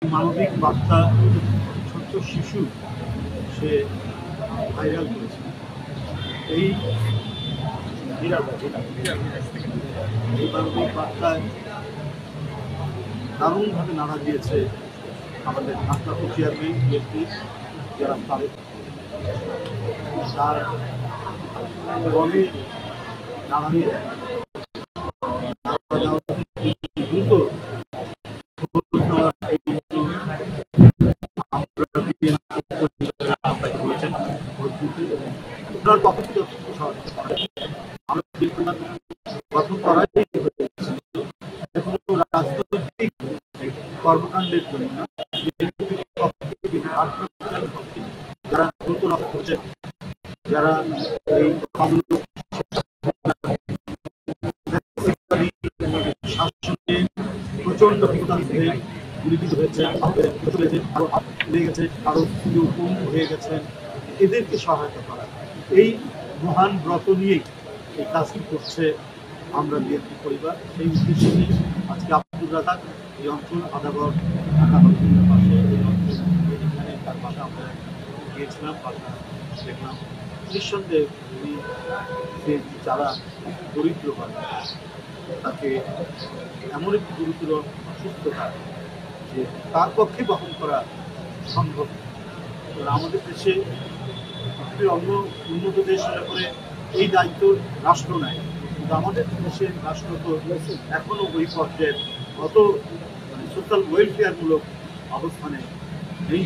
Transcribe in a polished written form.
মানবিক বার্তা ছোট্ট শিশু সে ভাইরাল করেছে। এই মানবিক বার্তায় দারুণভাবে নাড়া দিয়েছে আমাদের ভারপ্রাপ্ত চেয়ারম্যান বিএনপি যারা তারেক তার দলে নাড়া দিয়ে দ্রুত আপনার পক্ষ থেকে গঠন করাই রাজনৈতিক কর্মকাণ্ডের জন্য না, যারা দ্রুত রক্ত করছে, যারা এই শাসনে প্রচন্ড বিপদান্তে গুলিবিদ্ধ হয়েছে, আরো লেগে গেছে, আরো কেউ পঙ্গু হয়ে গেছেন, এদেরকে সহায়তা করা, এই মহান ব্রত নিয়েই এই কাজটি করছে আমরা বিএনপি পরিবার। সেই উদ্দেশ্যে নিয়ে আজকে আব্দুর রাজাক এই অঞ্চল আদাবর ঢাকা পাশে এই অঞ্চল এখানে তার বাসা আমরা গিয়েছিলাম, বাসা দেখলাম। নিঃসন্দেহে উনি যারা দরিদ্র হয় তাকে এমন একটি গুরুতর অসুস্থতা যে তার পক্ষে বহন করা সম্ভব। আমাদের দেশে অন্য উন্নত দেশ হলে পরে এই দায়িত্ব রাষ্ট্র নেয়, কিন্তু আমাদের দেশের রাষ্ট্র তো এখনো ওই পর্যায়ের অত সোশ্যাল ওয়েলফেয়ারমূলক অবস্থানে নেই।